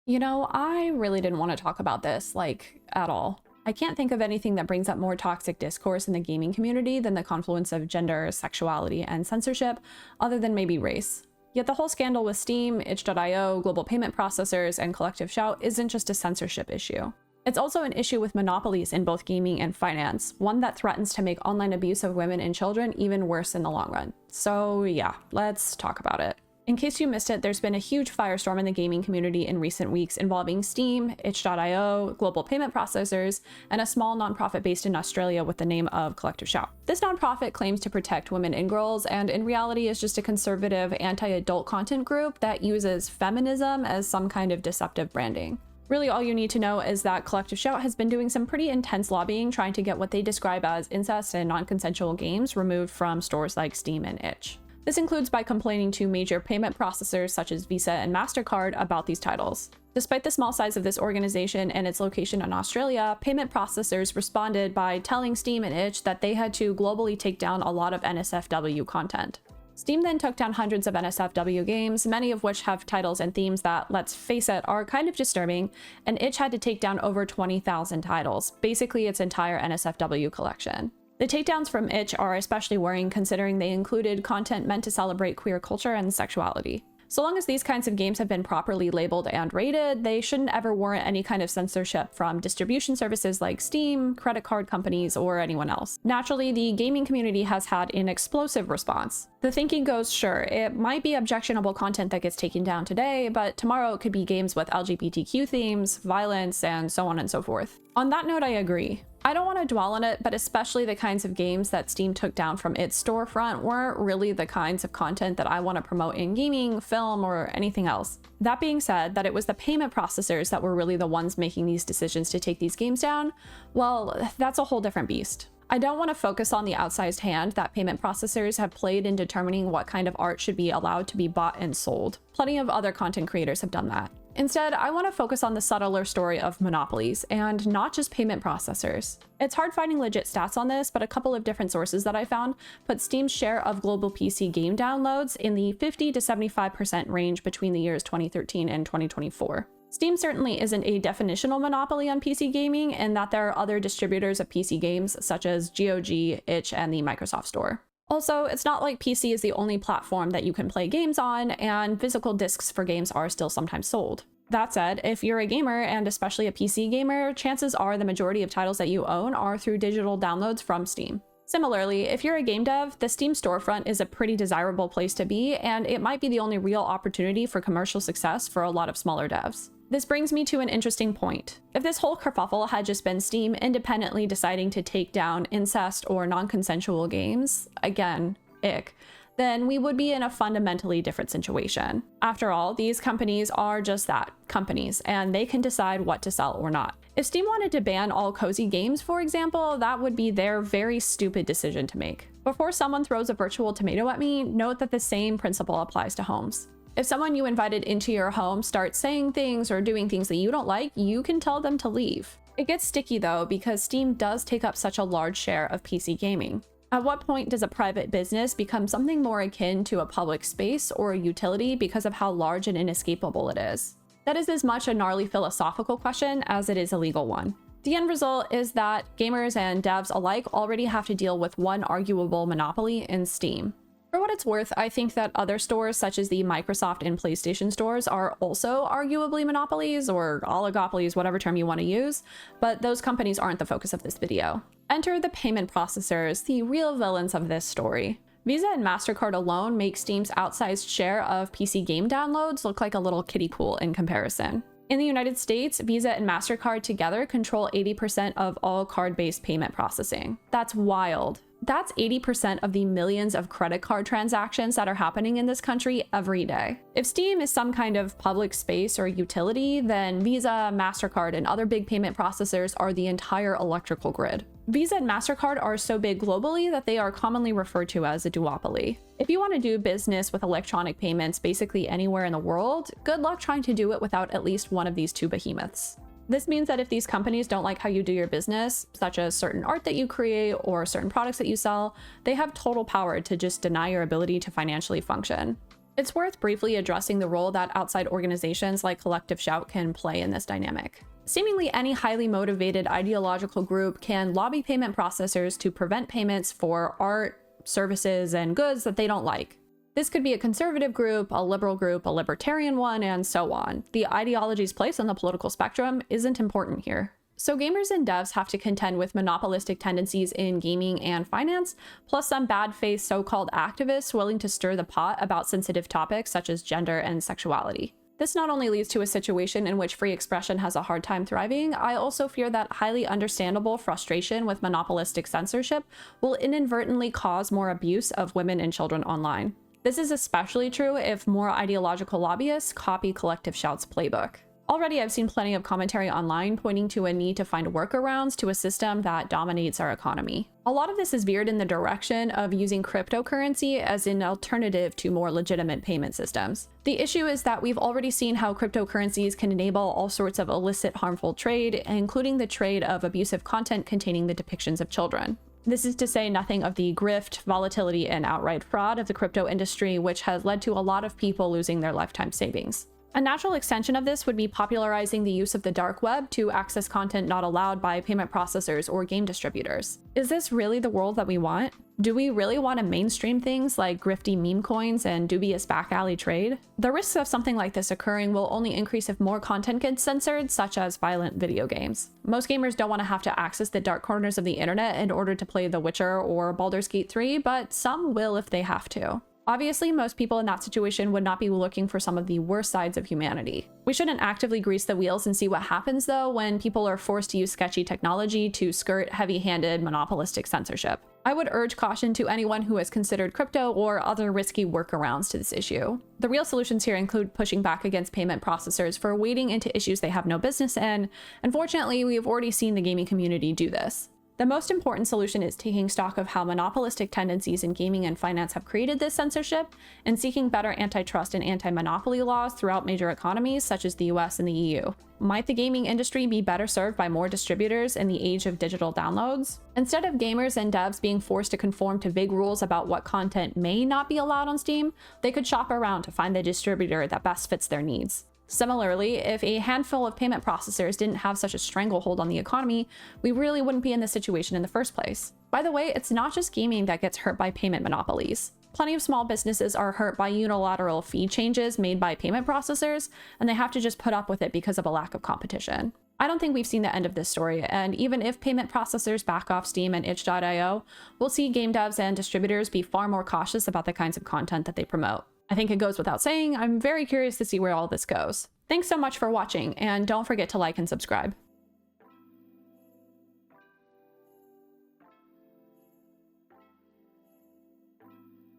You know, I really didn't want to talk about this, like, at all. I can't think of anything that brings up more toxic discourse in the gaming community than the confluence of gender, sexuality, and censorship, other than maybe race. Yet the whole scandal with Steam, itch.io, global payment processors, and collective shout isn't just a censorship issue. It's also an issue with monopolies in both gaming and finance, one that threatens to make online abuse of women and children even worse in the long run. So yeah, let's talk about it. In case you missed it, there's been a huge firestorm in the gaming community in recent weeks involving Steam, itch.io, global payment processors, and a small nonprofit based in Australia with the name of Collective Shout. This nonprofit claims to protect women and girls, and in reality is just a conservative, anti-adult content group that uses feminism as some kind of deceptive branding. Really, all you need to know is that Collective Shout has been doing some pretty intense lobbying trying to get what they describe as incest and non-consensual games removed from stores like Steam and itch. This includes by complaining to major payment processors such as Visa and MasterCard about these titles. Despite the small size of this organization and its location in Australia, payment processors responded by telling Steam and itch that they had to globally take down a lot of NSFW content. Steam then took down hundreds of NSFW games, many of which have titles and themes that, let's face it, are kind of disturbing, and itch had to take down over 20,000 titles, basically its entire NSFW collection. The takedowns from itch are especially worrying considering they included content meant to celebrate queer culture and sexuality. So long as these kinds of games have been properly labeled and rated, they shouldn't ever warrant any kind of censorship from distribution services like Steam, credit card companies, or anyone else. Naturally, the gaming community has had an explosive response. The thinking goes, sure, it might be objectionable content that gets taken down today, but tomorrow it could be games with LGBTQ themes, violence, and so on and so forth. On that note, I agree. I don't want to dwell on it, but especially the kinds of games that Steam took down from its storefront weren't really the kinds of content that I want to promote in gaming, film, or anything else. That being said, that it was the payment processors that were really the ones making these decisions to take these games down, well, that's a whole different beast. I don't want to focus on the outsized hand that payment processors have played in determining what kind of art should be allowed to be bought and sold. Plenty of other content creators have done that. Instead, I want to focus on the subtler story of monopolies, and not just payment processors. It's hard finding legit stats on this, but a couple of different sources that I found put Steam's share of global PC game downloads in the 50 to 75% range between the years 2013 and 2024. Steam certainly isn't a definitional monopoly on PC gaming, in that there are other distributors of PC games such as GOG, itch, and the Microsoft Store. Also, it's not like PC is the only platform that you can play games on, and physical discs for games are still sometimes sold. That said, if you're a gamer, and especially a PC gamer, chances are the majority of titles that you own are through digital downloads from Steam. Similarly, if you're a game dev, the Steam storefront is a pretty desirable place to be, and it might be the only real opportunity for commercial success for a lot of smaller devs. This brings me to an interesting point. If this whole kerfuffle had just been Steam independently deciding to take down incest or non-consensual games, again, ick, then we would be in a fundamentally different situation. After all, these companies are just that, companies, and they can decide what to sell or not. If Steam wanted to ban all cozy games, for example, that would be their very stupid decision to make. Before someone throws a virtual tomato at me, note that the same principle applies to homes. If someone you invited into your home starts saying things or doing things that you don't like, you can tell them to leave. It gets sticky though, because Steam does take up such a large share of PC gaming. At what point does a private business become something more akin to a public space or a utility because of how large and inescapable it is? That is as much a gnarly philosophical question as it is a legal one. The end result is that gamers and devs alike already have to deal with one arguable monopoly in Steam. For what it's worth, I think that other stores such as the Microsoft and PlayStation stores are also arguably monopolies or oligopolies, whatever term you want to use, but those companies aren't the focus of this video. Enter the payment processors, the real villains of this story. Visa and MasterCard alone make Steam's outsized share of PC game downloads look like a little kiddie pool in comparison. In the United States, Visa and MasterCard together control 80% of all card-based payment processing. That's wild. That's 80% of the millions of credit card transactions that are happening in this country every day. If Steam is some kind of public space or utility, then Visa, MasterCard, and other big payment processors are the entire electrical grid. Visa and MasterCard are so big globally that they are commonly referred to as a duopoly. If you want to do business with electronic payments basically anywhere in the world, good luck trying to do it without at least one of these two behemoths. This means that if these companies don't like how you do your business, such as certain art that you create or certain products that you sell, they have total power to just deny your ability to financially function. It's worth briefly addressing the role that outside organizations like Collective Shout can play in this dynamic. Seemingly any highly motivated ideological group can lobby payment processors to prevent payments for art, services, and goods that they don't like. This could be a conservative group, a libertarian one, and so on. The ideology's place on the political spectrum isn't important here. So gamers and devs have to contend with monopolistic tendencies in gaming and finance, plus some bad-faced so-called activists willing to stir the pot about sensitive topics such as gender and sexuality. This not only leads to a situation in which free expression has a hard time thriving, I also fear that highly understandable frustration with monopolistic censorship will inadvertently cause more abuse of women and children online. This is especially true if more ideological lobbyists copy Collective Shout's playbook. Already, I've seen plenty of commentary online pointing to a need to find workarounds to a system that dominates our economy. A lot of this is veered in the direction of using cryptocurrency as an alternative to more legitimate payment systems. The issue is that we've already seen how cryptocurrencies can enable all sorts of illicit, harmful trade, including the trade of abusive content containing the depictions of children. This is to say nothing of the grift, volatility, and outright fraud of the crypto industry, which has led to a lot of people losing their lifetime savings. A natural extension of this would be popularizing the use of the dark web to access content not allowed by payment processors or game distributors. Is this really the world that we want? Do we really want to mainstream things like grifty meme coins and dubious back alley trade? The risks of something like this occurring will only increase if more content gets censored, such as violent video games. Most gamers don't want to have to access the dark corners of the internet in order to play The Witcher or Baldur's Gate 3, but some will if they have to. Obviously, most people in that situation would not be looking for some of the worst sides of humanity. We shouldn't actively grease the wheels and see what happens, though, when people are forced to use sketchy technology to skirt heavy-handed monopolistic censorship. I would urge caution to anyone who has considered crypto or other risky workarounds to this issue. The real solutions here include pushing back against payment processors for wading into issues they have no business in. Unfortunately, we have already seen the gaming community do this. The most important solution is taking stock of how monopolistic tendencies in gaming and finance have created this censorship, and seeking better antitrust and anti-monopoly laws throughout major economies such as the US and the EU. Might the gaming industry be better served by more distributors in the age of digital downloads? Instead of gamers and devs being forced to conform to vague rules about what content may not be allowed on Steam, they could shop around to find the distributor that best fits their needs. Similarly, if a handful of payment processors didn't have such a stranglehold on the economy, we really wouldn't be in this situation in the first place. By the way, it's not just gaming that gets hurt by payment monopolies. Plenty of small businesses are hurt by unilateral fee changes made by payment processors, and they have to just put up with it because of a lack of competition. I don't think we've seen the end of this story, and even if payment processors back off Steam and itch.io, we'll see game devs and distributors be far more cautious about the kinds of content that they promote. I think it goes without saying, I'm very curious to see where all this goes. Thanks so much for watching, and don't forget to like and subscribe.